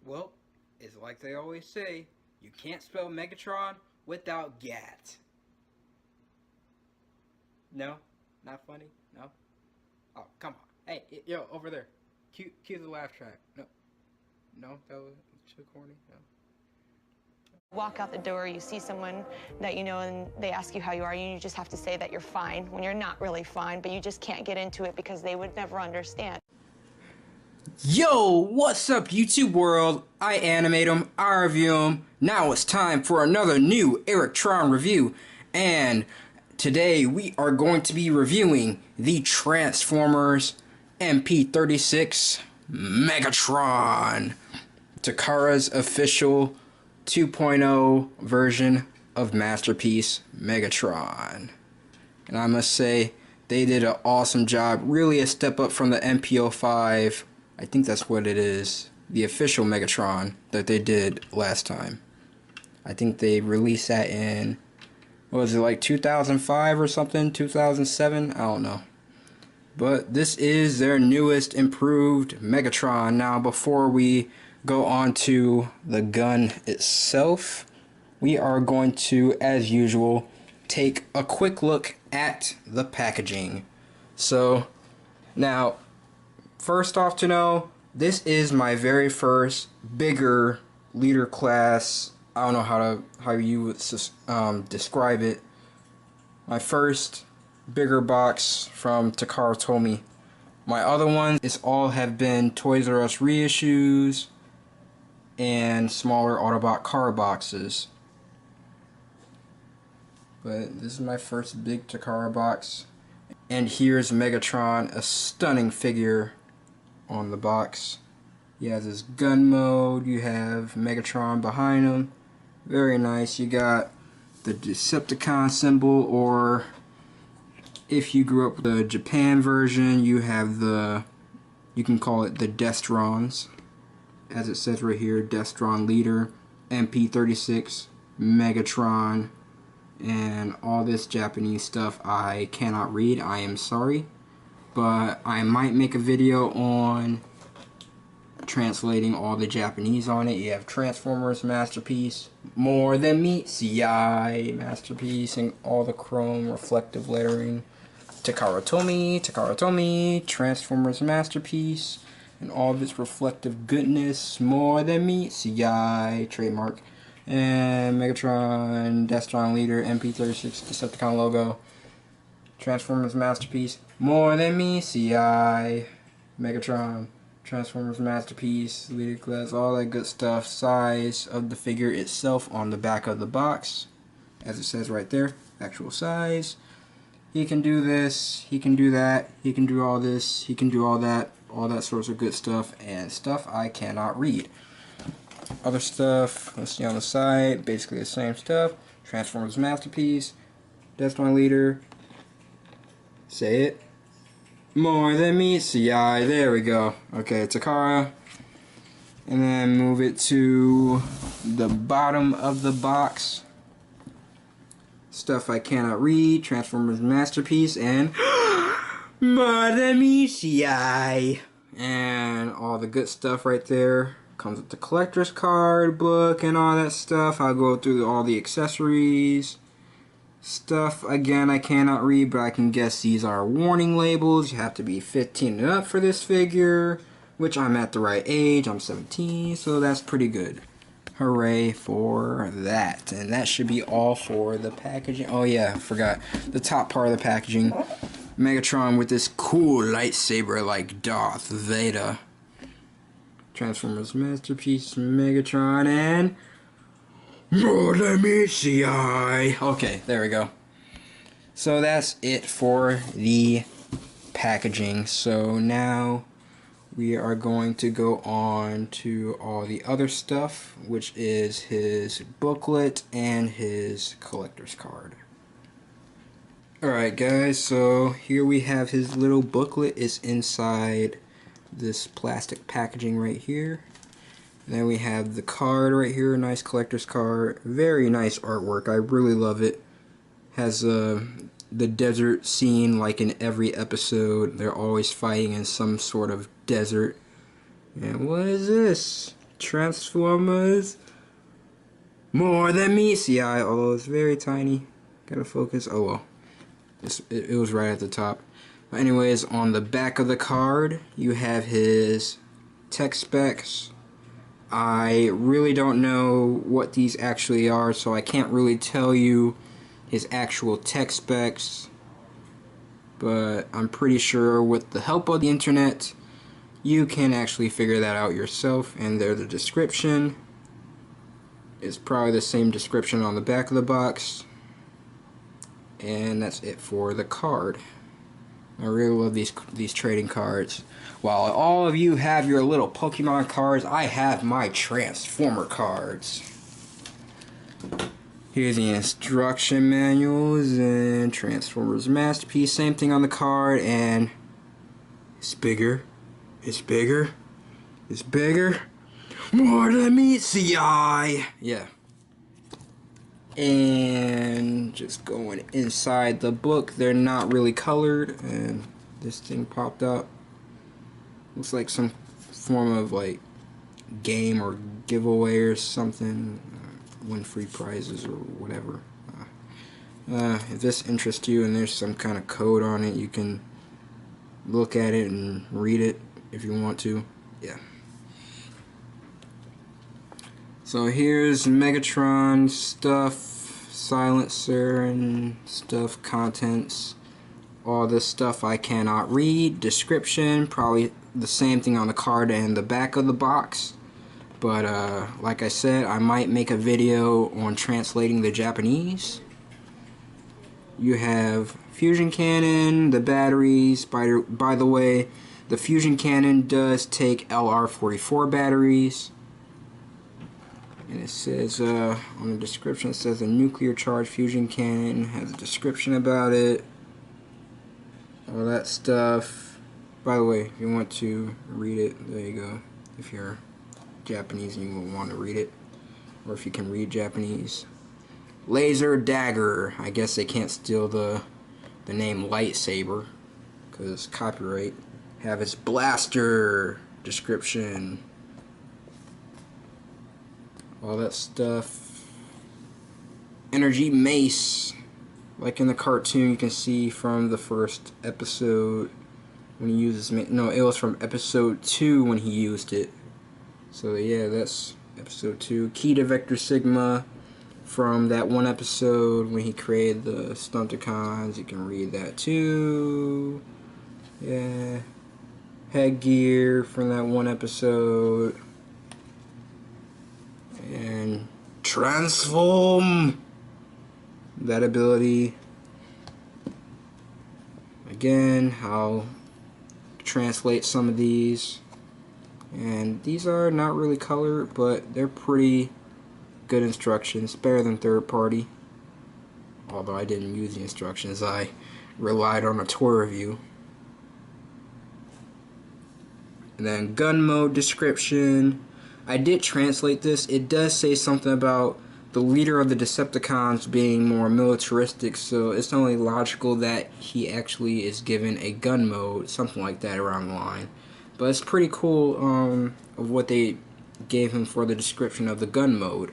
Well, it's like they always say, you can't spell Megatron without Gat. No? Not funny? No? Oh, come on. Hey, yo, over there. Cue the laugh track. No. No? That was too corny? No. Walk out the door, you see someone that you know and they ask you how you are, and you just have to say that you're fine when you're not really fine, but you just can't get into it because they would never understand. Yo, what's up YouTube world? I animate them, I review them. Now it's time for another new EricTron review. And today we are going to be reviewing the Transformers MP36 Megatron. Takara's official 2.0 version of Masterpiece Megatron. And I must say, they did an awesome job. Really a step up from the MP05. I think that's what it is. The official Megatron that they did last time. I think they released that in, what was it, like 2005 or something? 2007? I don't know. But this is their newest improved Megatron. Now before we go on to the gun itself, we are going to, as usual, take a quick look at the packaging. So now, first off to know, this is my very first bigger leader class. I don't know how you would describe it. My first bigger box from Takara Tomy. My other ones is all have been Toys R Us reissues and smaller Autobot car boxes. But this is my first big Takara box. And here's Megatron, a stunning figure on the box. You have this gun mode, you have Megatron behind him. Very nice. You got the Decepticon symbol, or if you grew up with the Japan version, you have you can call it the Destrons. As it says right here, Destron Leader, MP36, Megatron, and all this Japanese stuff I cannot read. I am sorry. But I might make a video on translating all the Japanese on it. You have Transformers Masterpiece, More Than Meets the Eye Masterpiece, and all the chrome reflective lettering. Takara Tomy, Transformers Masterpiece, and all of its reflective goodness, More Than Meets the Eye, trademark. And Megatron, Destron Leader, MP36, Decepticon logo. Transformers Masterpiece, More Than Meets the Eye, Megatron, Transformers Masterpiece, Leader Class, all that good stuff. Size of the figure itself on the back of the box, as it says right there, actual size. He can do this, he can do that, he can do all this, he can do all that sorts of good stuff, and stuff I cannot read. Other stuff, let's see on the side, basically the same stuff. Transformers Masterpiece, Destron Leader, say it, More Than Meets the Eye, there we go. Okay, Takara. And then move it to the bottom of the box. Stuff I cannot read, Transformers Masterpiece, and More Than Meets the Eye. And all the good stuff right there. Comes with the collector's card, book, and all that stuff. I'll go through all the accessories. Stuff, again, I cannot read, but I can guess these are warning labels. You have to be 15 and up for this figure, which I'm at the right age. I'm 17, so that's pretty good. Hooray for that. And that should be all for the packaging. Oh yeah, I forgot. The top part of the packaging. Megatron with this cool lightsaber like Darth Vader. Transformers Masterpiece, Megatron, and More Than Meets the Eye. Okay, there we go. So that's it for the packaging. So now we are going to go on to all the other stuff, which is his booklet and his collector's card. Alright guys, so here we have his little booklet. It's inside this plastic packaging right here. And then we have the card right here, a nice collector's card. Very nice artwork, I really love it. Has the desert scene like in every episode. They're always fighting in some sort of desert. And what is this? Transformers. More than me. See, although it's very tiny. Gotta focus. Oh well. It was right at the top. But anyways, on the back of the card, you have his tech specs. I really don't know what these actually are, so I can't really tell you his actual tech specs. But I'm pretty sure with the help of the internet, you can actually figure that out yourself. And there's the description. It's probably the same description on the back of the box. And that's it for the card. I really love these trading cards. While all of you have your little Pokemon cards, I have my Transformer cards. Here's the instruction manuals and Transformers Masterpiece. Same thing on the card, and it's bigger. It's bigger. It's bigger. More than meets the eye. Yeah. And just going inside the book, they're not really colored, and this thing popped up. Looks like some form of like game or giveaway or something. Win free prizes or whatever. If this interests you and there's some kind of code on it, you can look at it and read it if you want to. Yeah. So here's Megatron stuff, silencer and stuff, contents, all this stuff I cannot read, description, probably the same thing on the card and the back of the box. But like I said, I might make a video on translating the Japanese. You have fusion cannon, the batteries. By the way, the fusion cannon does take LR44 batteries. And it says, on the description, it says a nuclear charged fusion cannon, has a description about it, all that stuff. By the way, if you want to read it, there you go. If you're Japanese and you will want to read it, or if you can read Japanese. Laser dagger. I guess they can't steal the name lightsaber, because copyright. Have its blaster description. All that stuff. Energy mace. Like in the cartoon, you can see from the first episode when he uses mace. No, it was from episode 2 when he used it. So yeah, that's episode 2. Key to Vector Sigma from that one episode when he created the Stunticons. You can read that too. Yeah. Headgear from that one episode. And transform, that ability. Again, I'll translate some of these, and these are not really colored, but they're pretty good instructions, better than third party, although I didn't use the instructions, I relied on a toy review. And then gun mode description. I did translate this. It does say something about the leader of the Decepticons being more militaristic, so it's only logical that he actually is given a gun mode, something like that around the line. But it's pretty cool of what they gave him for the description of the gun mode.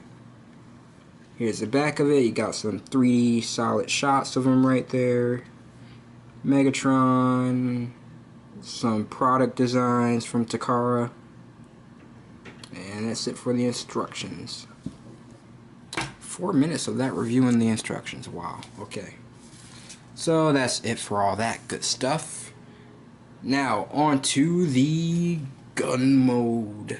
Here's the back of it. You got some 3D solid shots of him right there. Megatron. Some product designs from Takara. And that's it for the instructions. 4 minutes of that reviewing the instructions. Wow. Okay. So that's it for all that good stuff. Now on to the gun mode.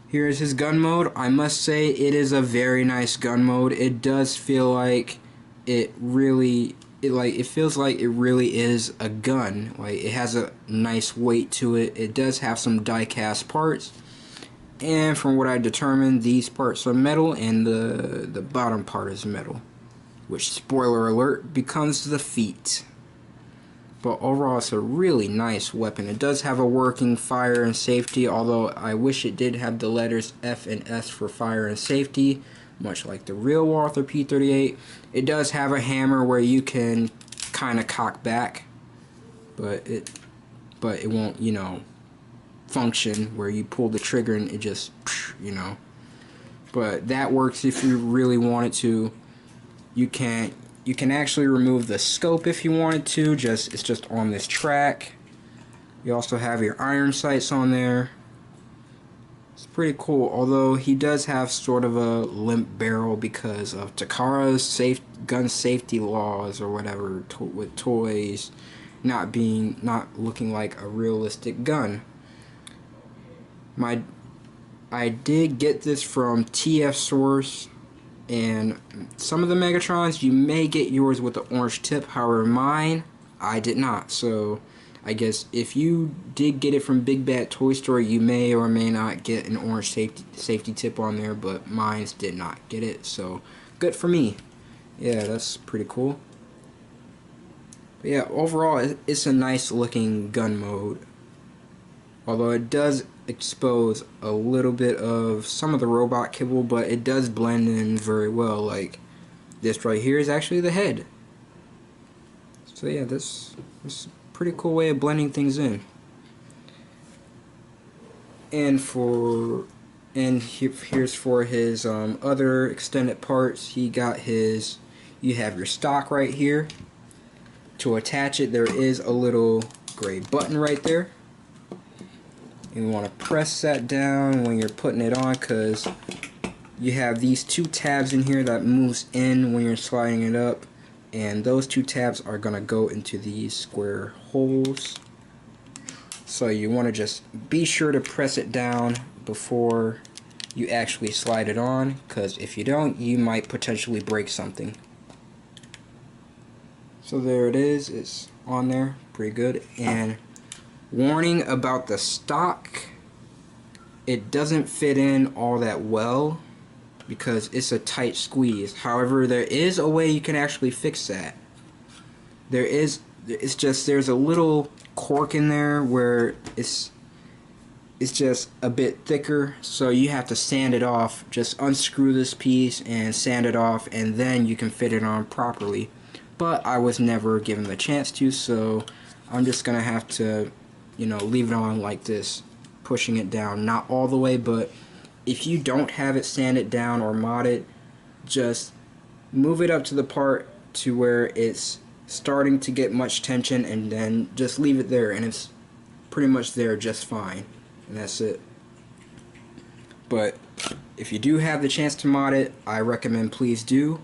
Here's his gun mode. I must say it is a very nice gun mode. It does feel like it feels like it really is a gun. Like it has a nice weight to it. It does have some die-cast parts. And from what I determined, these parts are metal and the bottom part is metal. Which, spoiler alert, becomes the feet. But overall, it's a really nice weapon. It does have a working fire and safety, although I wish it did have the letters F and S for fire and safety, much like the real Walther P38. It does have a hammer where you can kind of cock back, but it won't, you know, function where you pull the trigger and it just, you know. But that works if you really wanted to. You can actually remove the scope if you wanted to. It's just on this track. You also have your iron sights on there. It's pretty cool, although he does have sort of a limp barrel because of Takara's gun safety laws or whatever, with toys not looking like a realistic gun. I did get this from TF Source, and some of the Megatrons you may get yours with the orange tip. However, mine I did not. So I guess if you did get it from Big Bad Toy Store, you may or may not get an orange safety tip on there, but mine did not get it, so good for me. Yeah, that's pretty cool. But yeah, overall, it's a nice looking gun mode. Although it does expose a little bit of some of the robot kibble, but it does blend in very well. Like, this right here is actually the head. So yeah, this is pretty cool way of blending things in. And here's for his other extended parts. You have your stock right here. To attach it, there is a little gray button right there. And you want to press that down when you're putting it on, because you have these two tabs in here that moves in when you're sliding it up. And those two tabs are going to go into these square holes. So you want to just be sure to press it down before you actually slide it on, because if you don't, you might potentially break something. So there it is, it's on there, pretty good. And warning about the stock, it doesn't fit in all that well because it's a tight squeeze. However, there is a way you can actually fix that. There's a little cork in there where it's just a bit thicker, so you have to sand it off. Just unscrew this piece and sand it off, and then you can fit it on properly. But I was never given the chance to, so I'm just gonna have to, you know, leave it on like this, pushing it down, not all the way, but if you don't have it sanded down or modded, just move it up to the part to where it's starting to get much tension, and then just leave it there, and it's pretty much there just fine, and that's it. But if you do have the chance to mod it, I recommend please do,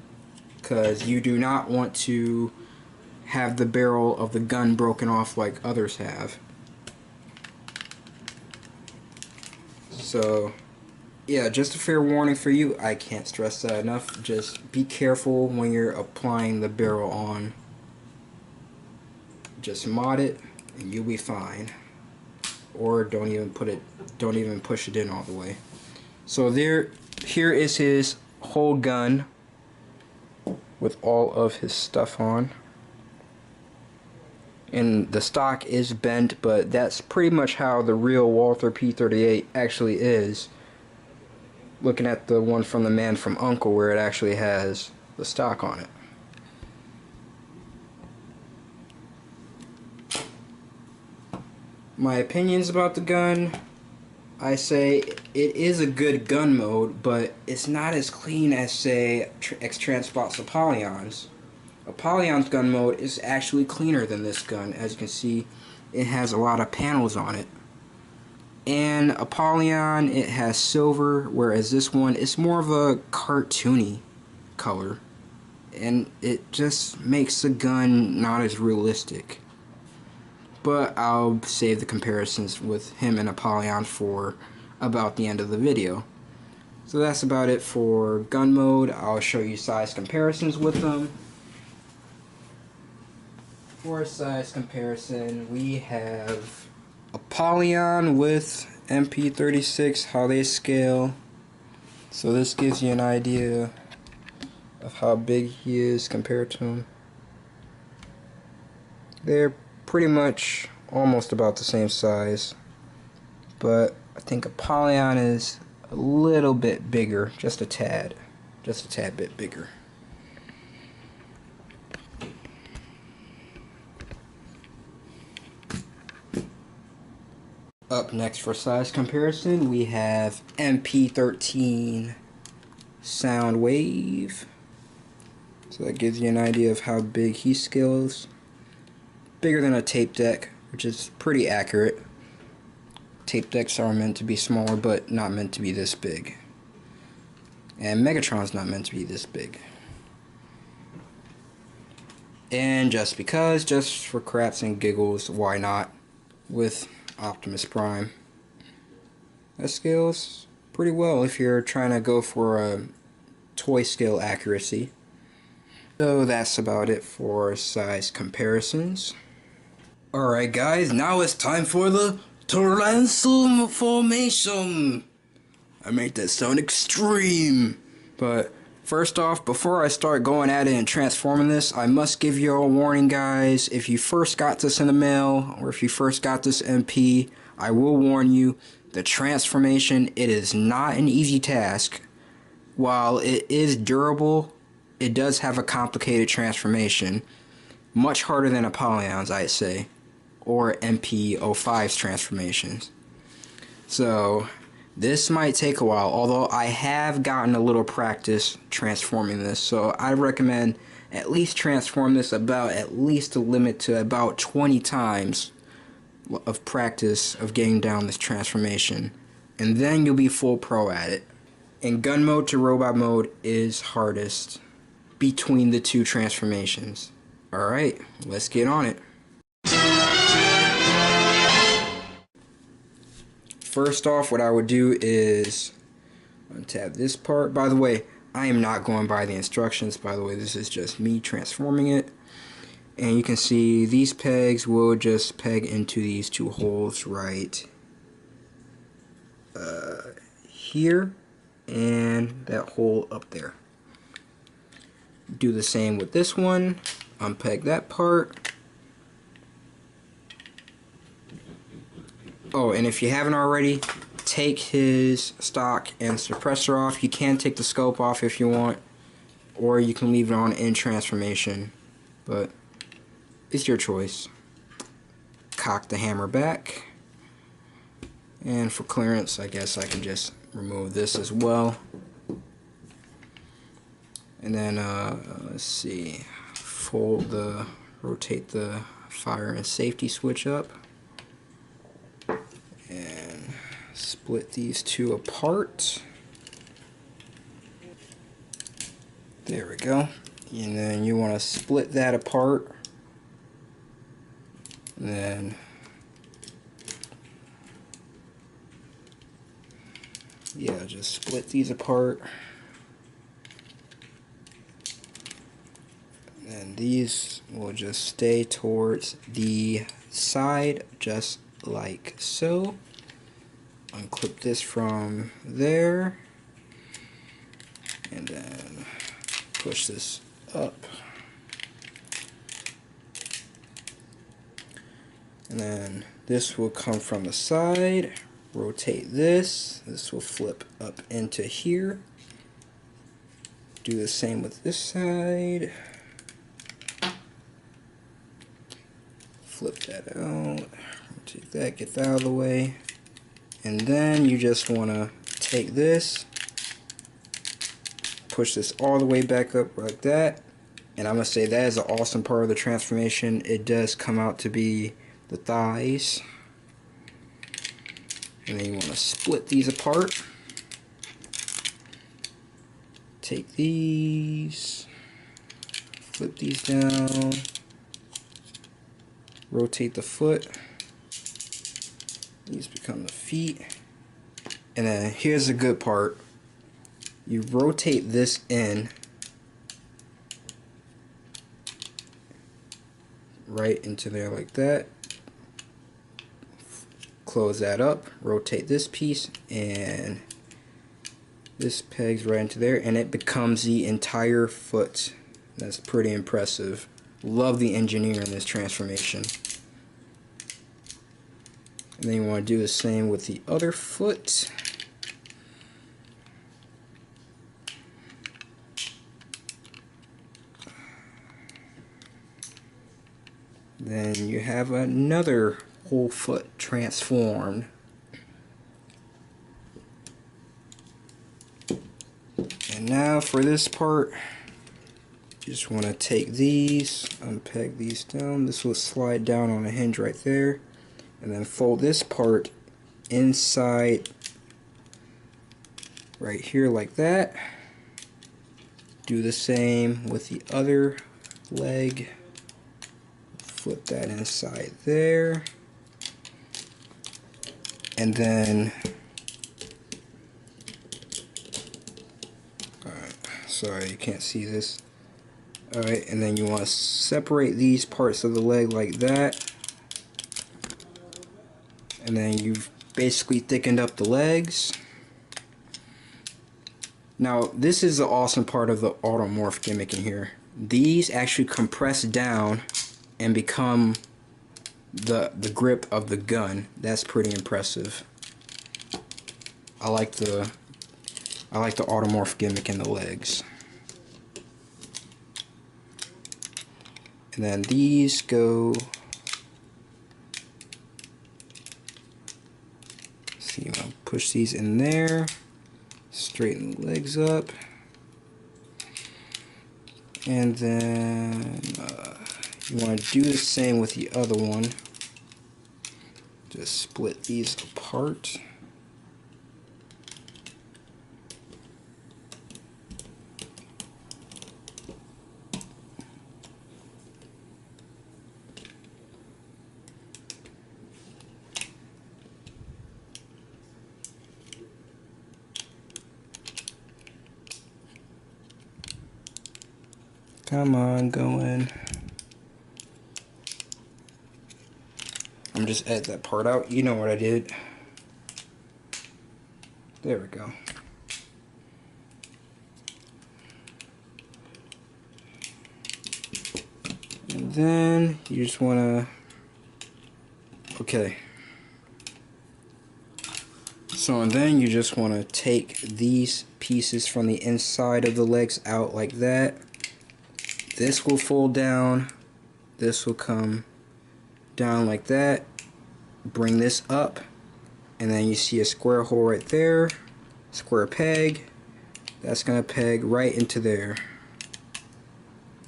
because you do not want to have the barrel of the gun broken off like others have. So yeah, just a fair warning for you, I can't stress that enough. Just be careful when you're applying the barrel on. Just mod it and you'll be fine. Or don't even push it in all the way. So here is his whole gun with all of his stuff on. And the stock is bent, but that's pretty much how the real Walther P38 actually is. Looking at the one from the Man from U.N.C.L.E. where it actually has the stock on it. My opinions about the gun, I say it is a good gun mode, but it's not as clean as, say, X-Transpot's Apollyon's. Apollyon's gun mode is actually cleaner than this gun. As you can see, it has a lot of panels on it. And Apollyon, it has silver, whereas this one is more of a cartoony color. And it just makes the gun not as realistic. But I'll save the comparisons with him and Apollyon for about the end of the video. So that's about it for gun mode. I'll show you size comparisons with them. For size comparison, we have Apollyon with MP36, how they scale. So this gives you an idea of how big he is compared to him. They're pretty much almost about the same size, but I think Apollyon is a little bit bigger, just a tad bit bigger. Up next for size comparison, we have MP36 Soundwave. So that gives you an idea of how big he scales. Bigger than a tape deck, which is pretty accurate. Tape decks are meant to be smaller, but not meant to be this big. And Megatron's not meant to be this big. And just because, just for craps and giggles, why not? With Optimus Prime. That scales pretty well if you're trying to go for a toy scale accuracy. So that's about it for size comparisons. Alright guys, now it's time for the transformation. I made that sound extreme. But first off, before I start going at it and transforming this, I must give you a warning guys. If you first got this in the mail, or if you first got this MP, I will warn you, the transformation, it is not an easy task. While it is durable, it does have a complicated transformation. Much harder than Apollyon's, I'd say. Or MP05's transformations. So, this might take a while, although I have gotten a little practice transforming this. So, I recommend at least transform this about at least a limit to about 20 times of practice of getting down this transformation. And then you'll be full pro at it. And gun mode to robot mode is hardest between the two transformations. Alright, let's get on it. First off, what I would do is untap this part. By the way, I am not going by the instructions. By the way, this is just me transforming it. And you can see these pegs will just peg into these two holes right here and that hole up there. Do the same with this one. Unpeg that part. Oh, and if you haven't already, take his stock and suppressor off. You can take the scope off if you want, or you can leave it on in transformation, but it's your choice. Cock the hammer back, and for clearance, I guess I can just remove this as well. And then, let's see, rotate the fire and safety switch up. And split these two apart. There we go. And then you want to split that apart. And then yeah, just split these apart. And these will just stay towards the side, just like so. Unclip this from there, and then push this up, and then this will come from the side. Rotate this will flip up into here. Do the same with this side. Flip that out. Take that, get that out of the way. And then you just want to take this, push this all the way back up like that. And I'm going to say that is an awesome part of the transformation. It does come out to be the thighs. And then you want to split these apart. Take these, flip these down, rotate the foot. These become the feet. And then here's the good part. You rotate this in right into there like that. Close that up, rotate this piece, and this pegs right into there, and it becomes the entire foot. That's pretty impressive. Love the engineer in this transformation. And then you want to do the same with the other foot. Then you have another whole foot transformed. And now for this part, you just want to take these, unpeg these down. This will slide down on a hinge right there. And then fold this part inside right here like that. Do the same with the other leg. Flip that inside there. And then, alright, sorry you can't see this. Alright, and then you want to separate these parts of the leg like that. And then you've basically thickened up the legs. Now, this is the awesome part of the automorph gimmick in here. These actually compress down and become the grip of the gun. That's pretty impressive. I like the automorph gimmick in the legs. And then these go. See, I'll push these in there. Straighten the legs up. And then you want to do the same with the other one. Just split these apart. Come on, go in. I'm just edit that part out. You know what I did. There we go. And then you just want to, okay. So and then you just want to take these pieces from the inside of the legs out like that. This will fold down, this will come down like that, bring this up, and then you see a square hole right there, square peg, that's going to peg right into there.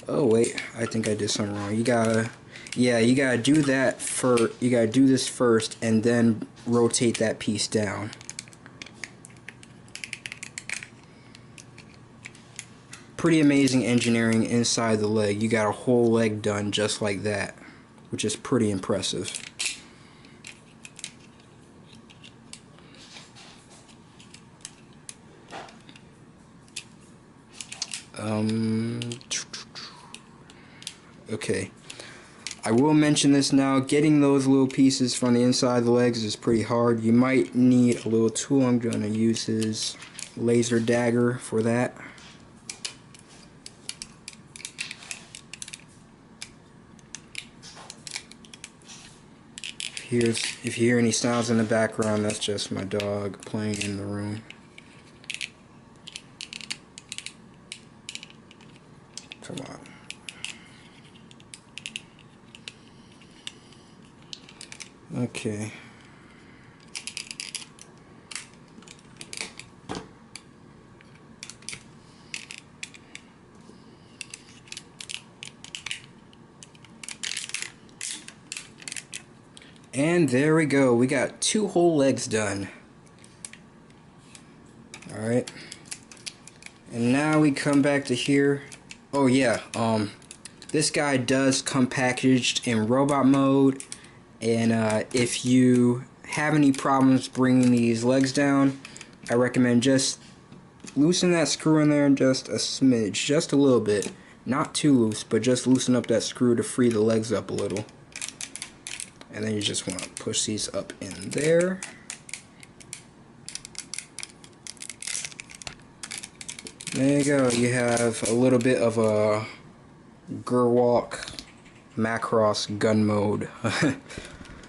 Oh wait, I think I did something wrong. You gotta do that you gotta do this first and then rotate that piece down. Pretty amazing engineering inside the leg. You got a whole leg done just like that, which is pretty impressive. Okay, I will mention this now. Getting those little pieces from the inside of the legs is pretty hard. You might need a little tool. I'm going to use his laser dagger for that. If you hear any sounds in the background, that's just my dog playing in the room. Come on. Okay. And there we go. We got 2 whole legs done. Alright. And now we come back to here. Oh yeah, this guy does come packaged in robot mode. And if you have any problems bringing these legs down, I recommend just loosen that screw in there just a smidge, just a little bit. Not too loose, but just loosen up that screw to free the legs up a little. And then you just want to push these up in there. There you go. You have a little bit of a Gerwalk Macross gun mode.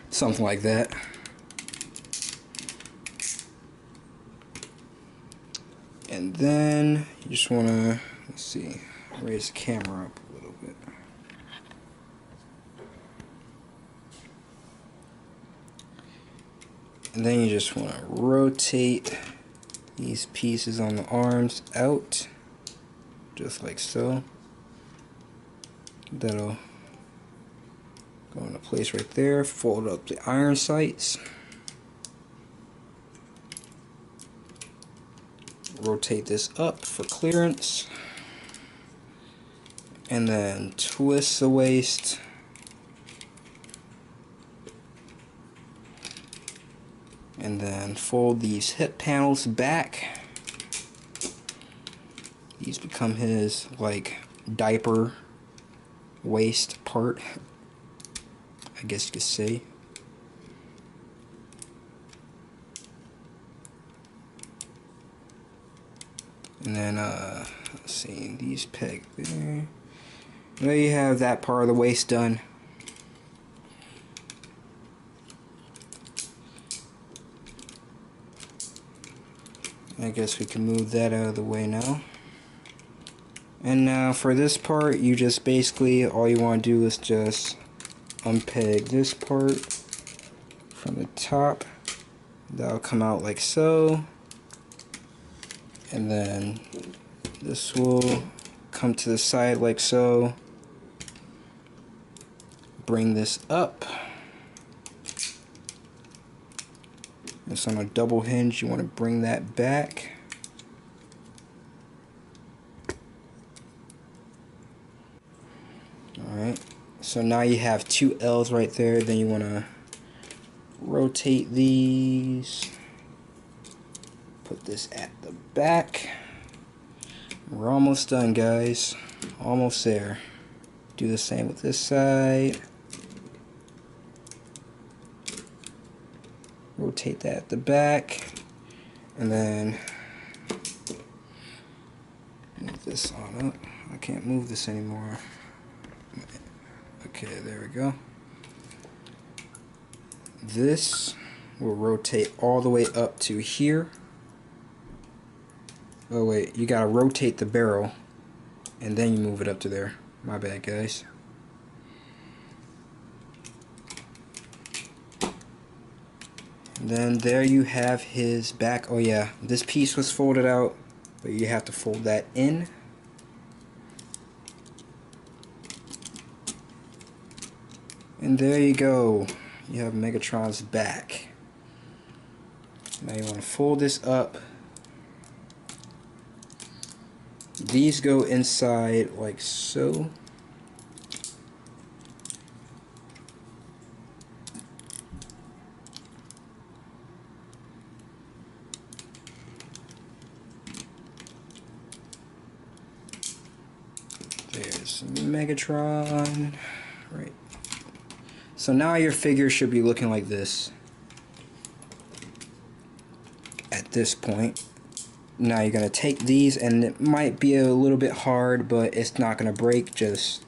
Something like that. And then you just want to, let's see, raise the camera up a little bit. And then you just want to rotate these pieces on the arms out. just like so. That'll go into place right there. Fold up the iron sights. Rotate this up for clearance. And then twist the waist. And then fold these hip panels back. These become his like diaper waist part, I guess you could say. And then let's see, these peg there. There you have that part of the waist done. I guess we can move that out of the way now. And now for this part, you just basically, all you want to do is just unpeg this part from the top. That'll come out like so. And then this will come to the side like so. Bring this up. It's on a double hinge, you want to bring that back. Alright, so now you have two L's right there. Then you want to rotate these. Put this at the back. We're almost done, guys. Almost there. Do the same with this side. Rotate that at the back, and then move this on up. I can't move this anymore. Okay, there we go. This will rotate all the way up to here. Oh wait, you gotta rotate the barrel and then you move it up to there. My bad, guys. And then there you have his back. Oh yeah, this piece was folded out, but you have to fold that in. And there you go. You have Megatron's back. Now you want to fold this up. These go inside like so. There's Megatron. Right. So now your figure should be looking like this at this point. Now you're going to take these, and it might be a little bit hard, but it's not going to break. Just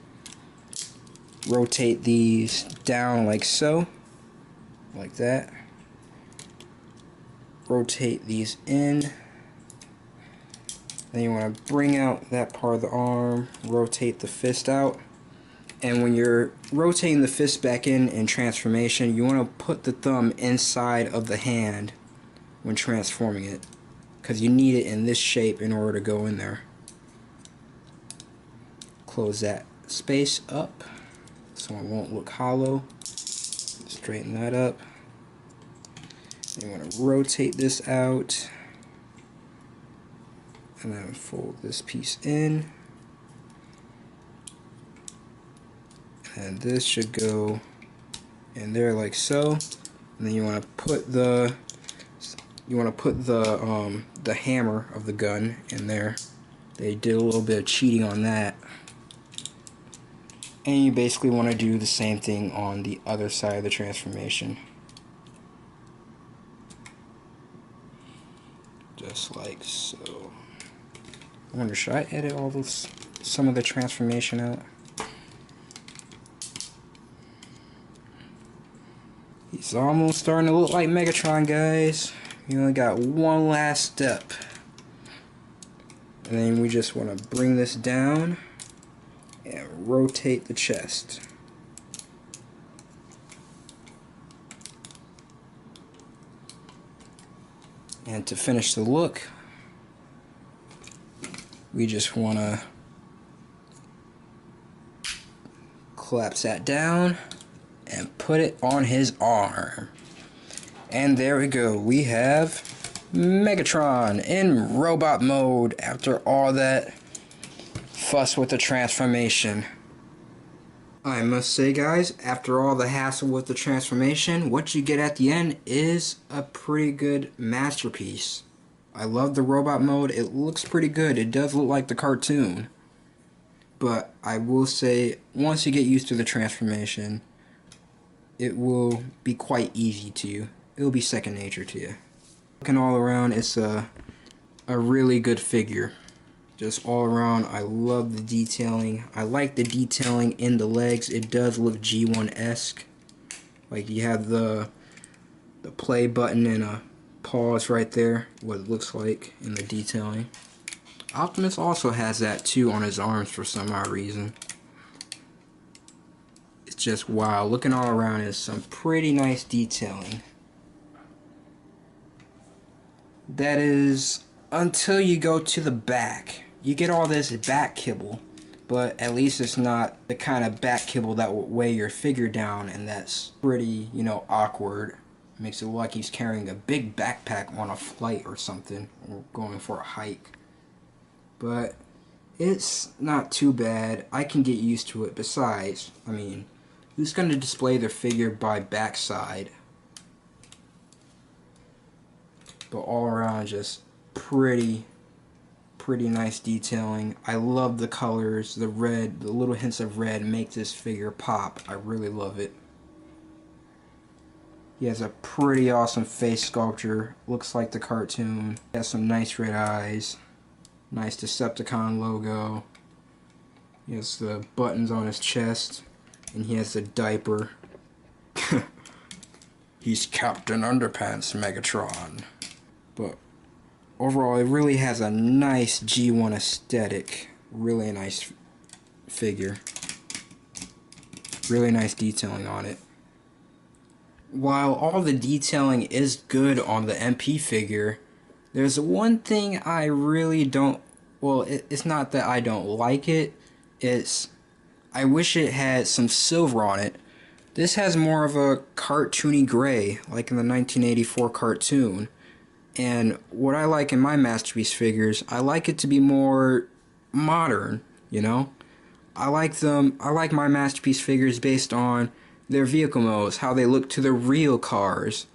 rotate these down like so, like that. Rotate these in. Then you want to bring out that part of the arm, rotate the fist out. And when you're rotating the fist back in transformation, you want to put the thumb inside of the hand when transforming it, because you need it in this shape in order to go in there. Close that space up so it won't look hollow. Straighten that up. You want to rotate this out and then fold this piece in. And this should go in there like so. And then you want to put the the hammer of the gun in there. They did a little bit of cheating on that. And you basically want to do the same thing on the other side of the transformation. Just like so. I wonder, should I edit some of the transformation out? He's almost starting to look like Megatron, guys. You only got one last step. And then we just want to bring this down and rotate the chest. And to finish the look, we just want to collapse that down and put it on his arm. And there we go. We have Megatron in robot mode after all that fuss with the transformation. I must say, guys, after all the hassle with the transformation, what you get at the end is a pretty good masterpiece. I love the robot mode. It looks pretty good. It does look like the cartoon. But I will say, once you get used to the transformation, it will be quite easy to you. It will be second nature to you. Looking all around, it's a really good figure. Just all around, I love the detailing. I like the detailing in the legs. It does look G1-esque. Like you have the play button and a pause right there, what it looks like in the detailing. Optimus also has that too on his arms for some odd reason. It's just wow. Looking all around is some pretty nice detailing. That is until you go to the back. You get all this back kibble, but at least it's not the kind of back kibble that will weigh your figure down, and that's pretty, you know, awkward. Makes it look like he's carrying a big backpack on a flight or something, or going for a hike. But it's not too bad. I can get used to it. Besides, I mean, who's going to display their figure by backside? But all around, just pretty nice detailing. I love the colors, the red, the little hints of red make this figure pop. I really love it. He has a pretty awesome face sculpture. Looks like the cartoon. He has some nice red eyes. Nice Decepticon logo. He has the buttons on his chest. And he has the diaper. He's Captain Underpants Megatron. But overall, it really has a nice G1 aesthetic. Really nice figure. Really nice detailing on it. While all the detailing is good on the MP figure, there's one thing I really don't, well, it's not that I don't like it, it's I wish it had some silver on it. This has more of a cartoony gray, like in the 1984 cartoon. And what I like in my Masterpiece figures, I like it to be more modern, you know? I like my Masterpiece figures based on their vehicle modes, how they look to the real cars.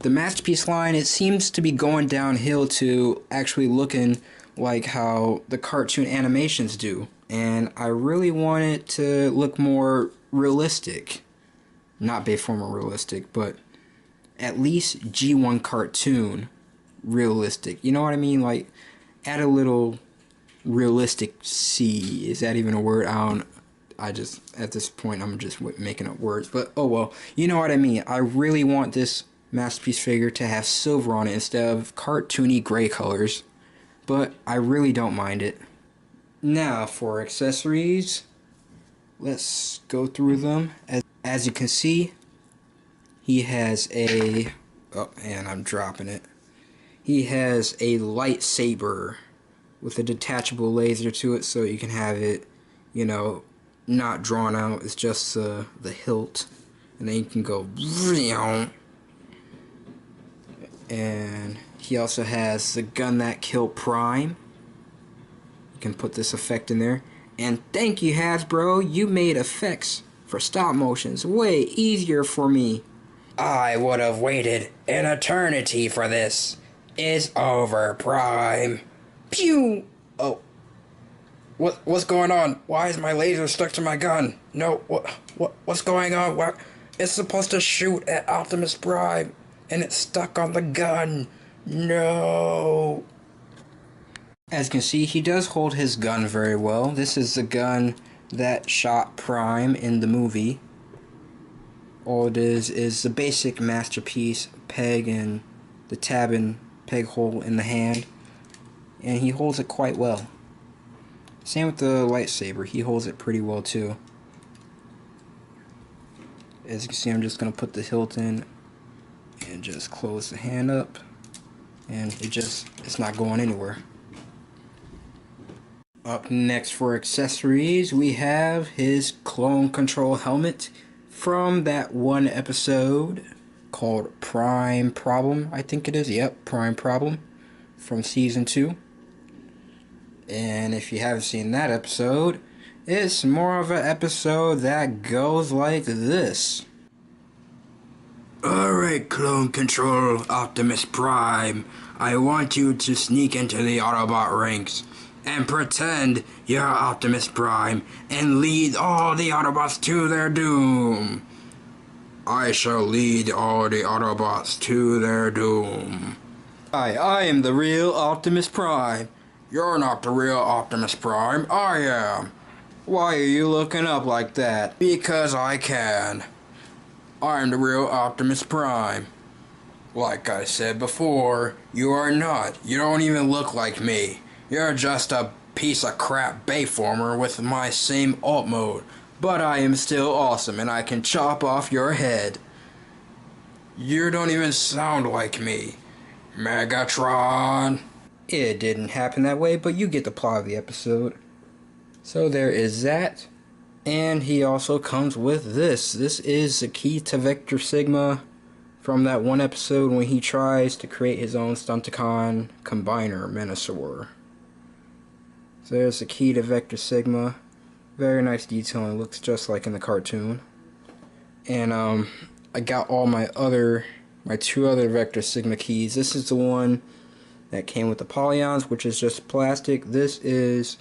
The Masterpiece line, it seems to be going downhill to actually looking like how the cartoon animations do. And I really want it to look more realistic. Not Bayformer realistic, but at least G1 cartoon realistic. You know what I mean? Like, add a little realistic C. Is that even a word? At this point, I'm just making up words. But, oh well. You know what I mean. I really want this Masterpiece figure to have silver on it instead of cartoony gray colors. But I really don't mind it. Now, for accessories. Let's go through them. As you can see, he has a... Oh, and I'm dropping it. He has a lightsaber with a detachable laser to it, so you can have it, you know, not drawn out. It's just the hilt, and then you can go. And he also has the gun that killed Prime. You can put this effect in there. And thank you, Hasbro. You made effects for stop motions way easier for me. I would have waited an eternity for this. It's over, Prime. Pew! Oh. What's going on? Why is my laser stuck to my gun? No, what's going on? What? It's supposed to shoot at Optimus Prime, and it's stuck on the gun. No. As you can see, he does hold his gun very well. This is the gun that shot Prime in the movie. All it is the basic Masterpiece peg and the tab and peg hole in the hand. And he holds it quite well. Same with the lightsaber. He holds it pretty well too. As you can see, I'm just going to put the hilt in and just close the hand up. And it's not going anywhere. Up next for accessories, we have his clone control helmet from that one episode called Prime Problem, I think it is. Yep, Prime Problem from season 2. And if you haven't seen that episode, it's more of an episode that goes like this. Alright, Clone Control Optimus Prime, I want you to sneak into the Autobot ranks and pretend you're Optimus Prime and lead all the Autobots to their doom. I shall lead all the Autobots to their doom. I am the real Optimus Prime. You're not the real Optimus Prime, I am. Why are you looking up like that? Because I can. I'm the real Optimus Prime. Like I said before, you are not. You don't even look like me. You're just a piece of crap Bayformer with my same alt mode. But I am still awesome and I can chop off your head. You don't even sound like me. Megatron. It didn't happen that way, but you get the plot of the episode. So there is that. And he also comes with this. This is the key to Vector Sigma from that one episode when he tries to create his own Stunticon combiner, Menasor. So there's the key to Vector Sigma. Very nice detailing, looks just like in the cartoon. And I got all my two other Vector Sigma keys. This is the one that came with the polygons, which is just plastic. This is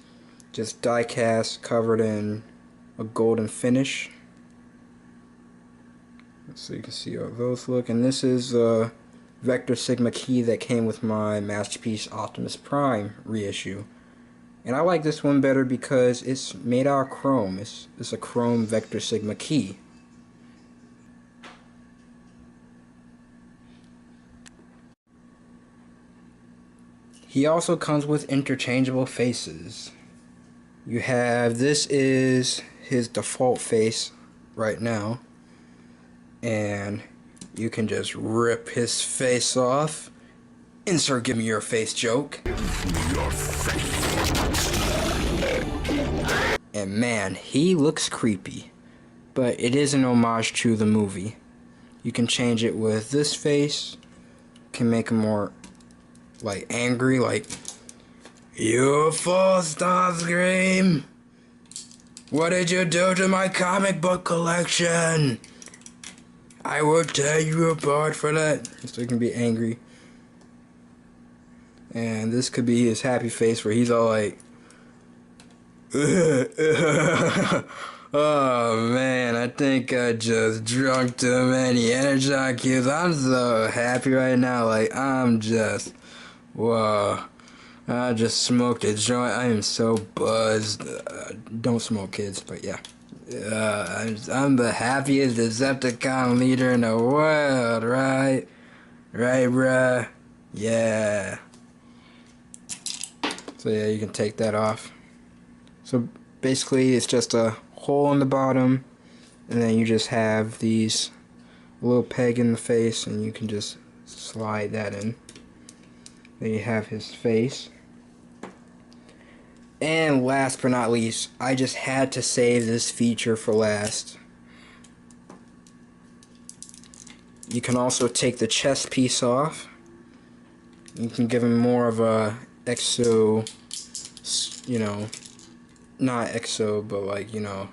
just die cast covered in a golden finish. So you can see how those look. And this is the Vector Sigma key that came with my Masterpiece Optimus Prime reissue. And I like this one better because it's made out of chrome. It's a chrome Vector Sigma key. He also comes with interchangeable faces. You have, this is his default face right now. And you can just rip his face off. Insert give me your face joke. Your face. And man, he looks creepy. But it is an homage to the movie. You can change it with this face. Can make him more like angry, like, you fool, Starscream! What did you do to my comic book collection? I will tear you apart for that. So he can be angry. And this could be his happy face where he's all like, oh man, I think I just drunk too many Energon cubes. I'm so happy right now, like I'm just, whoa. I just smoked a joint. I am so buzzed. Don't smoke, kids, but yeah. I'm the happiest Decepticon leader in the world, right? Right, bruh? Yeah. So yeah, you can take that off. So basically it's just a hole in the bottom, and then you just have these little peg in the face, and you can just slide that in. Then you have his face. And last but not least, I just had to save this feature for last. You can also take the chest piece off. You can give him more of a exo, you know, not exo, but like, you know,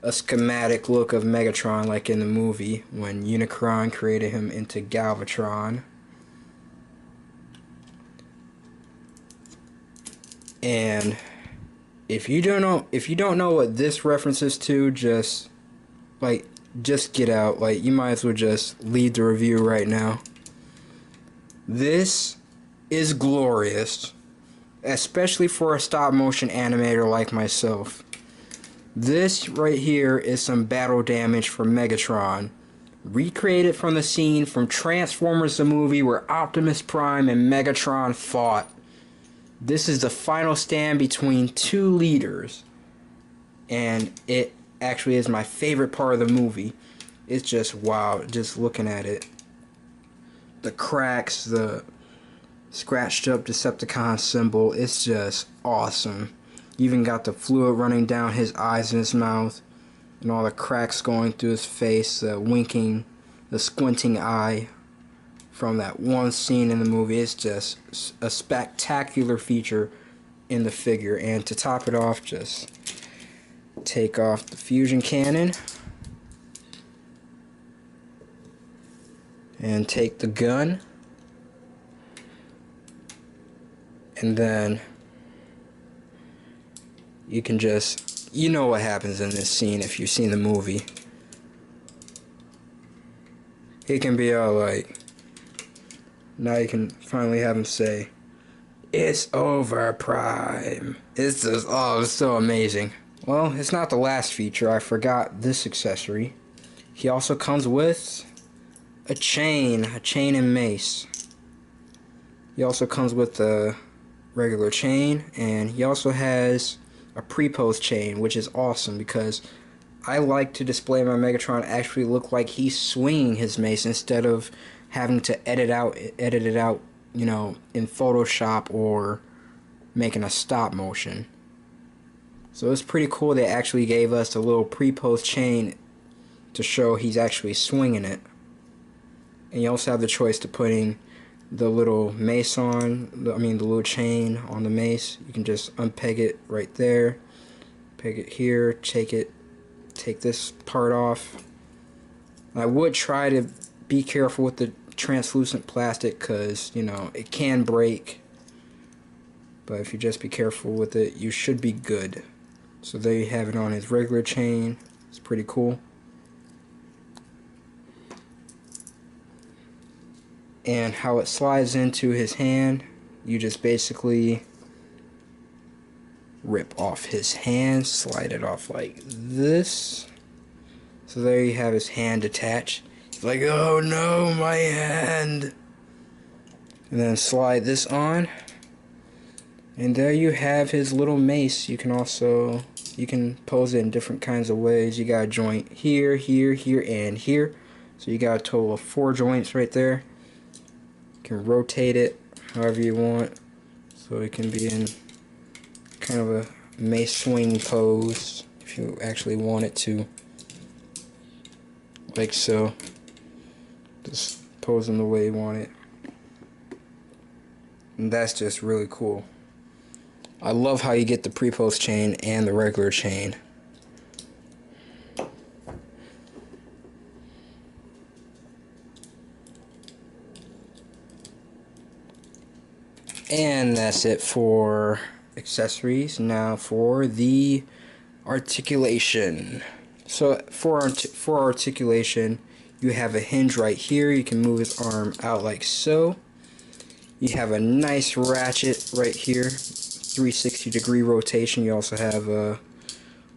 a schematic look of Megatron like in the movie when Unicron created him into Galvatron. And if you don't know what this references to, just get out. Like, you might as well just leave the review right now. This is glorious, especially for a stop motion animator like myself. This right here is some battle damage for Megatron, recreated from the scene from Transformers the movie where Optimus Prime and Megatron fought. This is the final stand between two leaders, and it actually is my favorite part of the movie. It's just wow, just looking at it. The cracks, the scratched up Decepticon symbol, it's just awesome. You even got the fluid running down his eyes and his mouth, and all the cracks going through his face, the winking, the squinting eye from that one scene in the movie. It's just a spectacular feature in the figure. And to top it off, just take off the fusion cannon and take the gun, and then you can just, you know what happens in this scene if you've seen the movie. He can be all like, now you can finally have him say, "It's over, Prime." It's just, oh, it's so amazing. Well, it's not the last feature. I forgot this accessory. He also comes with a chain and mace. He also comes with a regular chain, and he also has a pre-pose chain, which is awesome because I like to display my Megatron actually look like he's swinging his mace instead of having to edit it out, you know, in Photoshop or making a stop motion. So it's pretty cool they actually gave us a little pre-pose chain to show he's actually swinging it. And you also have the choice to putting the little mace on, the little chain on the mace. You can just unpeg it right there, peg it here, take this part off. I would try to be careful with the translucent plastic because, you know, it can break. But if you just be careful with it, you should be good. So there you have it on his regular chain. It's pretty cool. And how it slides into his hand, you just basically rip off his hand, slide it off like this. So there you have his hand attached. It's like, oh no, my hand. And then slide this on. And there you have his little mace. You can pose it in different kinds of ways. You got a joint here, here, here, and here. So you got a total of 4 joints right there. You can rotate it however you want, so it can be in kind of a mace swing pose if you actually want it to, like so. Just pose them the way you want it, and that's just really cool. I love how you get the pre-pose chain and the regular chain. And that's it for accessories. Now for the articulation. So for articulation, you have a hinge right here. You can move his arm out like so. You have a nice ratchet right here, 360-degree rotation. You also have a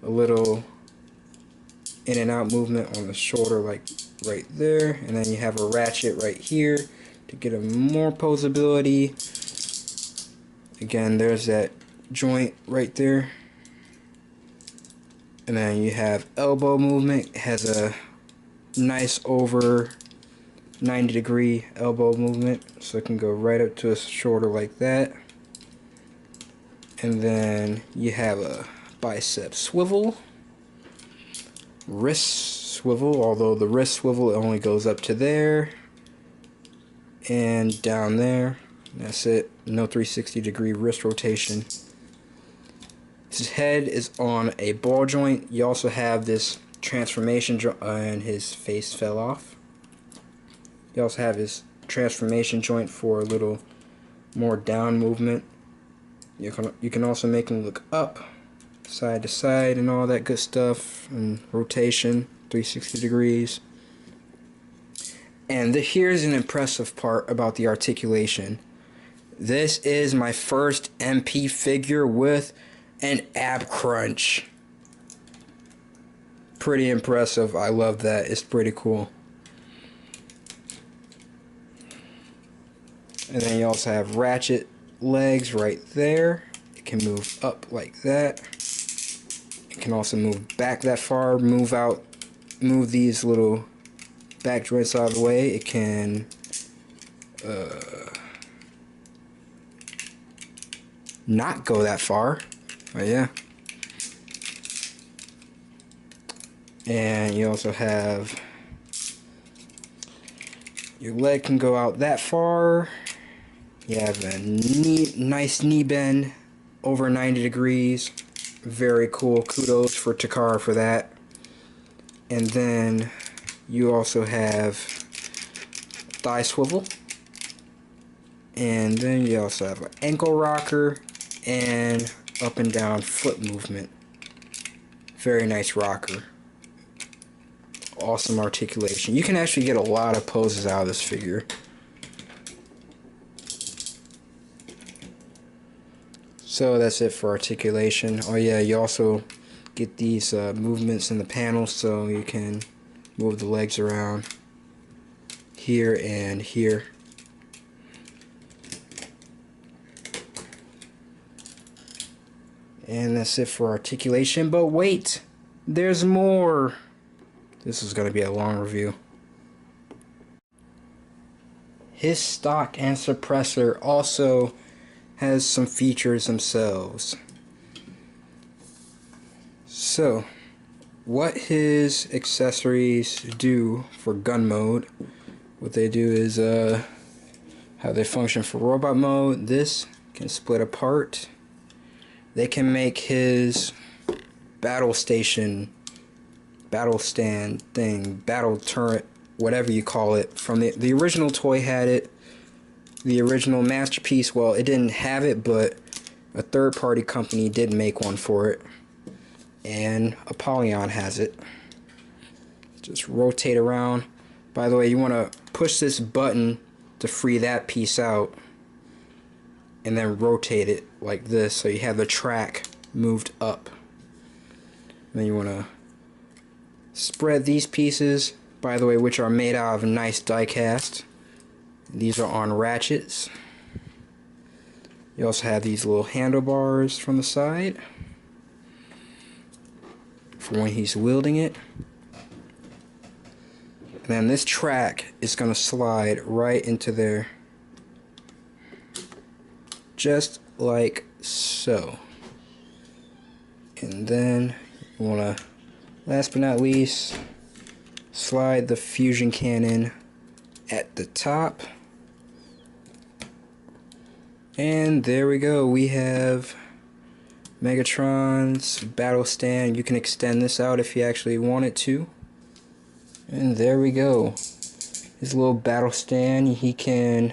little in and out movement on the shoulder, like right there. And then you have a ratchet right here to get a more posability. Again, there's that joint right there. And then you have elbow movement. It has a nice over 90-degree elbow movement, so it can go right up to his shoulder like that. And then you have a bicep swivel, wrist swivel, although the wrist swivel only goes up to there and down there. That's it. No 360-degree wrist rotation. His head is on a ball joint. You also have this transformation joint, and his face fell off. You also have his transformation joint for a little more down movement. You can also make him look up, side to side, and all that good stuff, and rotation, 360 degrees. And here's an impressive part about the articulation. This is my first MP figure with an ab crunch. Pretty impressive. I love that. It's pretty cool. And then you also have ratchet legs right there. It can move up like that. It can also move back that far, move these little back joints out of the way. It can not go that far. Oh yeah. And you also have your leg can go out that far. You have a nice knee bend over 90 degrees. Very cool. Kudos for Takara for that. And then you also have thigh swivel. And then you also have an ankle rocker and up and down foot movement. Very nice rocker. Awesome articulation. You can actually get a lot of poses out of this figure. So that's it for articulation. Oh yeah, you also get these movements in the panel, so you can move the legs around here and here. And that's it for articulation, but wait, there's more. This is going to be a long review. His stock and suppressor also has some features themselves. So, what his accessories do for gun mode, what they do is how they function for robot mode. This can split apart. They can make his battle station, battle stand thing, battle turret, whatever you call it. From the original toy had it. The original Masterpiece, well, it didn't have it, but a third-party company did make one for it. And Apollyon has it. Just rotate around. By the way, you want to push this button to free that piece out. And then rotate it like this, so you have the track moved up. And then you want to spread these pieces, by the way, which are made out of nice die cast. These are on ratchets. You also have these little handlebars from the side for when he's wielding it. And then this track is going to slide right into there. Just like so. And then you want to, last but not least, slide the fusion cannon at the top. And there we go. We have Megatron's battle stand. You can extend this out if you actually wanted to. And there we go. His little battle stand. He can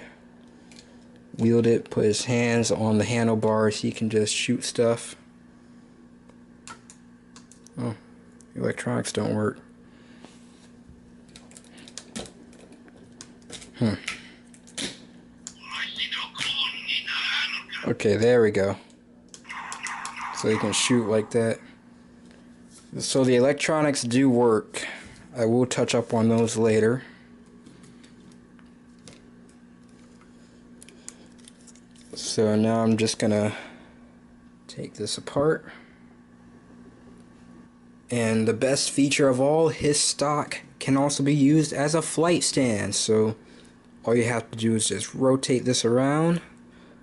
wield it, put his hands on the handlebars. He can just shoot stuff. Oh, the electronics don't work. Okay, there we go. So you can shoot like that. So the electronics do work. I will touch up on those later. So now I'm just gonna take this apart. And the best feature of all, his stock can also be used as a flight stand. So all you have to do is just rotate this around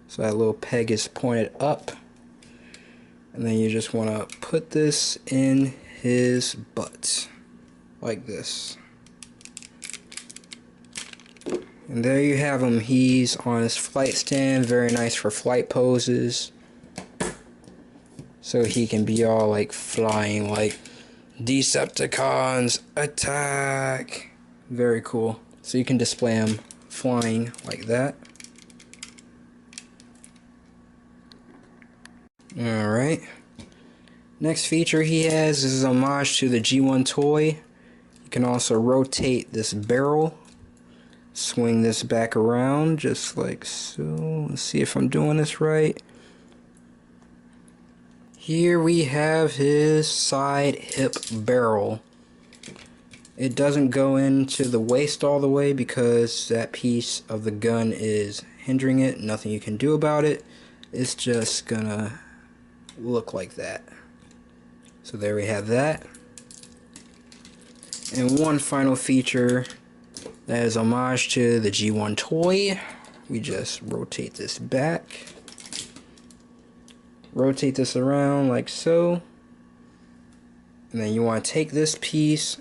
so that little peg is pointed up. And then you just want to put this in his butt like this. And there you have him. He's on his flight stand. Very nice for flight poses. So he can be all like flying like Decepticons attack. Very cool. So you can display him flying like that. Alright. Next feature he has is an homage to the G1 toy. You can also rotate this barrel. Swing this back around just like so. Let's see if I'm doing this right. Here we have his side hip barrel. It doesn't go into the waist all the way because that piece of the gun is hindering it. Nothing you can do about it. It's just gonna look like that. So there we have that. And one final feature that is homage to the G1 toy. We just rotate this back. rotate this around like so. And then you want to take this piece,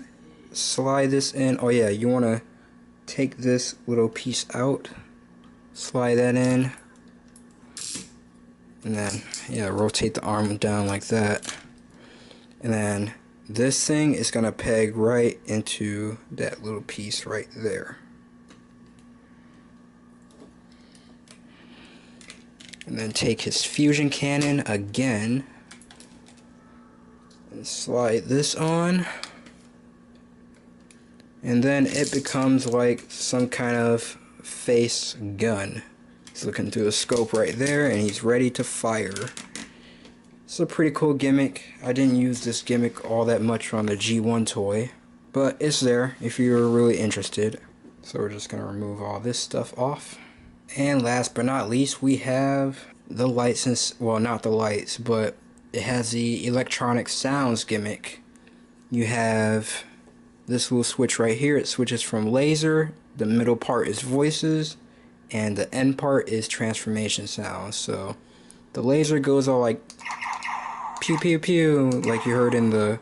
slide this in. Oh yeah, you want to take this little piece out, slide that in, and then yeah, rotate the arm down like that. And then this thing is going to peg right into that little piece right there. And then take his fusion cannon again and slide this on, and then it becomes like some kind of face gun. He's looking through the scope right there and he's ready to fire. It's a pretty cool gimmick. I didn't use this gimmick all that much on the G1 toy, but it's there if you're really interested. So we're just going to remove all this stuff off. And last but not least, we have the lights, and well, not the lights, but it has the electronic sounds gimmick. You have this little switch right here. It switches from laser, the middle part is voices, and the end part is transformation sounds. So the laser goes all like pew pew pew, like you heard in the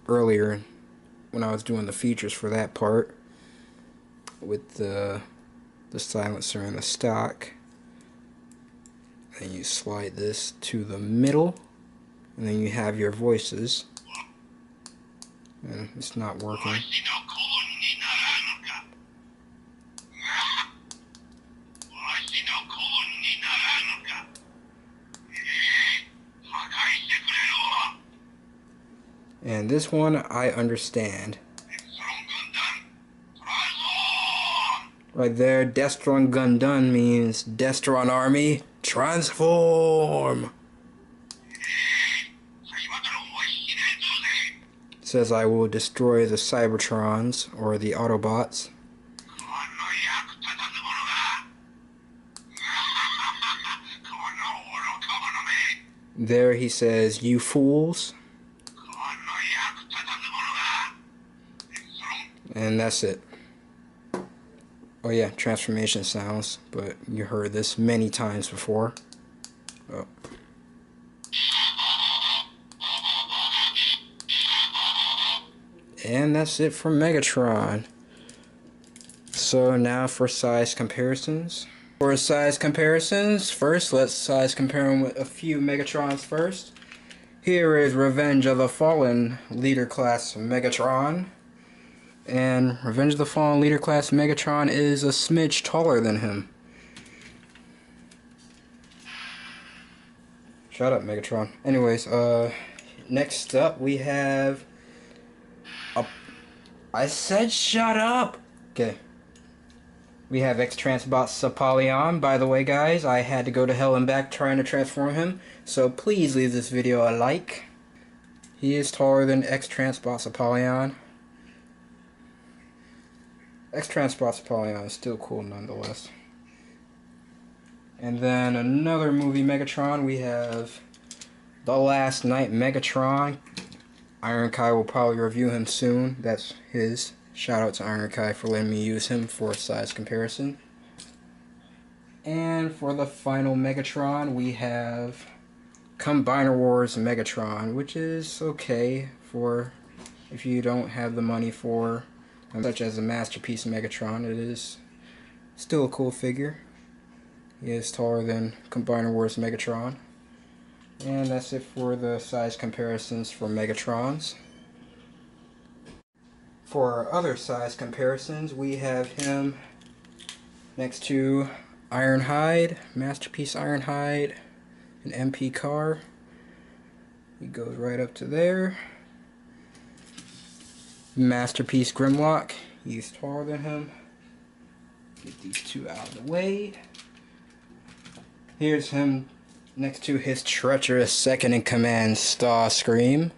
earlier when I was doing the features for that part with the silencer and the stock. Then you slide this to the middle, and then you have your voices. And it's not working. And this one I understand. Right there, Destron Gundun means Destron Army, transform! It says I will destroy the Cybertrons, or the Autobots. There he says, you fools. And that's it. Oh yeah, transformation sounds, but you heard this many times before. Oh. And that's it for Megatron. So now for size comparisons. First, let's size compare them with a few Megatrons first. Here is Revenge of the Fallen Leader Class Megatron. And Revenge of the Fallen Leader Class Megatron is a smidge taller than him. Shut up, Megatron. Anyways, next up we have I said shut up! Okay. We have X-Transbot Sapalion. By the way, guys, I had to go to hell and back trying to transform him, so please leave this video a like. He is taller than X-Transbot Sapalion. X-Transbot Sapalion is still cool nonetheless. And then another movie Megatron, we have The Last Night Megatron. Ironkai will probably review him soon. That's his. Shout out to Ironkai for letting me use him for size comparison. And for the final Megatron, we have Combiner Wars Megatron, which is okay for if you don't have the money for such as a Masterpiece Megatron. It is still a cool figure. He is taller than Combiner Wars Megatron. And that's it for the size comparisons for Megatrons. For our other size comparisons, we have him next to Ironhide, Masterpiece Ironhide, an MP car. He goes right up to there. Masterpiece Grimlock, he's taller than him. Get these two out of the way. Here's him next to his treacherous second-in-command Starscream.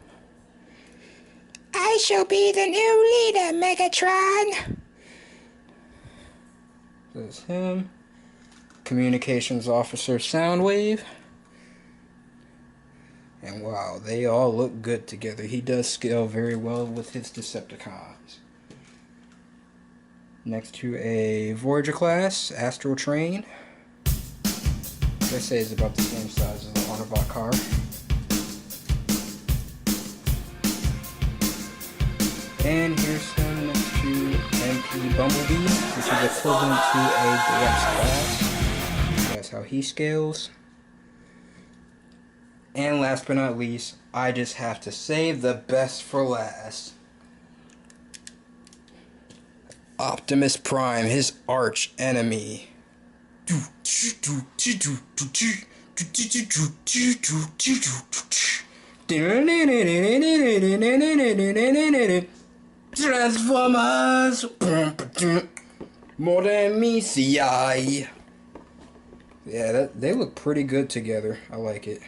I shall be the new leader, Megatron! There's him. Communications Officer Soundwave. And wow, they all look good together. He does scale very well with his Decepticons. Next to a Voyager class, Astral Train. I say is about the same size as the Autobot car. And here's him next to MP Bumblebee, which is equivalent to a deluxe class. That's how he scales. And last but not least, I just have to save the best for last. Optimus Prime, his arch enemy. Transformers! More than me, CI. Yeah, they look pretty good together. I like it.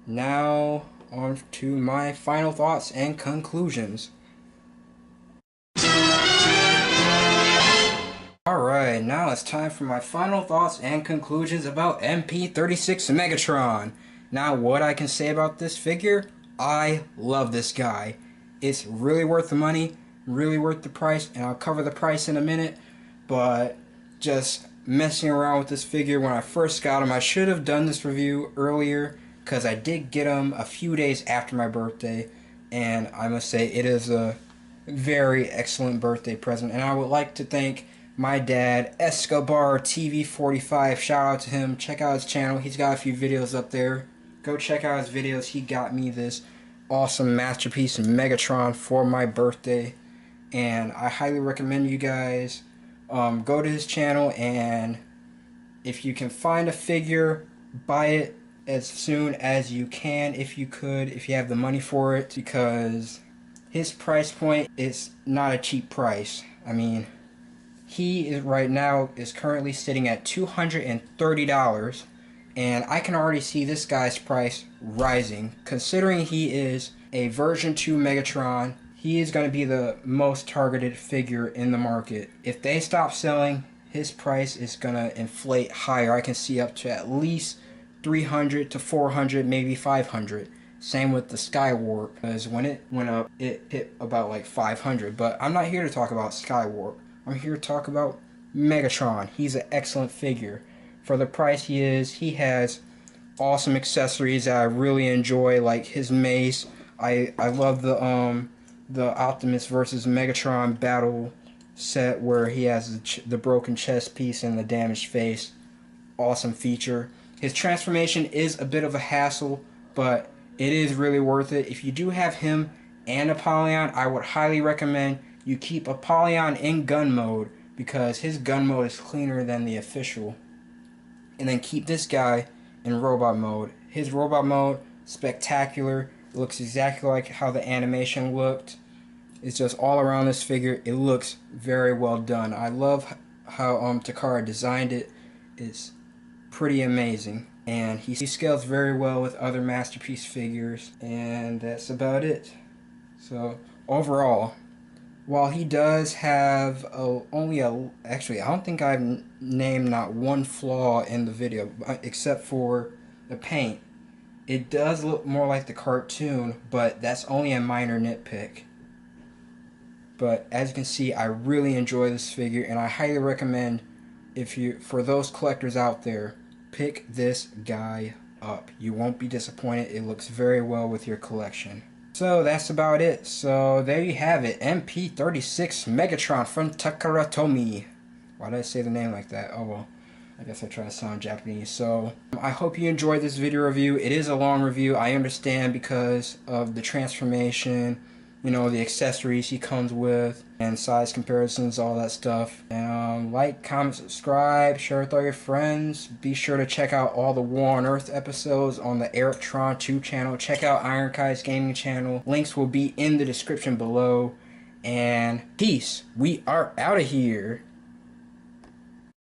Now, on to my final thoughts and conclusions. Alright, now it's time for my final thoughts and conclusions about MP36 Megatron. Now, what I can say about this figure, I love this guy. It's really worth the money, really worth the price, and I'll cover the price in a minute, but just messing around with this figure when I first got him, I should have done this review earlier, because I did get him a few days after my birthday, and I must say it is a very excellent birthday present. And I would like to thank my dad, Escobar TV45. Shout out to him. Check out his channel. He's got a few videos up there. Go check out his videos. He got me this awesome masterpiece Megatron for my birthday, and I highly recommend you guys go to his channel, and if you can find a figure, buy it as soon as you can, if you have the money for it, because his price point is not a cheap price. I mean, he is right now is currently sitting at $230, and I can already see this guy's price rising, considering he is a version 2 Megatron. He is going to be the most targeted figure in the market. If they stop selling, his price is going to inflate higher. I can see up to at least 300 to 400, maybe 500. Same with the Skywarp, because when it went up, it hit about like 500. But I'm not here to talk about Skywarp. I'm here to talk about Megatron. He's an excellent figure. For the price he has awesome accessories that I really enjoy, like his mace. I love the Optimus versus Megatron battle set where he has the broken chest piece and the damaged face. Awesome feature. His transformation is a bit of a hassle, but it is really worth it. If you do have him and Apollyon, I would highly recommend you keep Apollyon in gun mode, because his gun mode is cleaner than the official. And then keep this guy in robot mode. His robot mode, spectacular. It looks exactly like how the animation looked. It's just all around this figure, it looks very well done. I love how Takara designed it. It's pretty amazing, and he scales very well with other masterpiece figures, and that's about it. So overall, while he does have actually I don't think I've named not one flaw in the video except for the paint. It does look more like the cartoon, but that's only a minor nitpick. But as you can see, I really enjoy this figure, and I highly recommend, for those collectors out there, pick this guy up. You won't be disappointed. It looks very well with your collection. So that's about it. So there you have it. MP36 Megatron from Takara Tomy. Why did I say the name like that? Oh well, I guess I try to sound Japanese. So I hope you enjoyed this video review. It is a long review. I understand because of the transformation, you know, the accessories he comes with, and size comparisons, all that stuff. And like, comment, subscribe, share with all your friends. Be sure to check out all the War on Earth episodes on the EricTron 2 channel. Check out Ironkai's gaming channel. Links will be in the description below. And peace. We are out of here.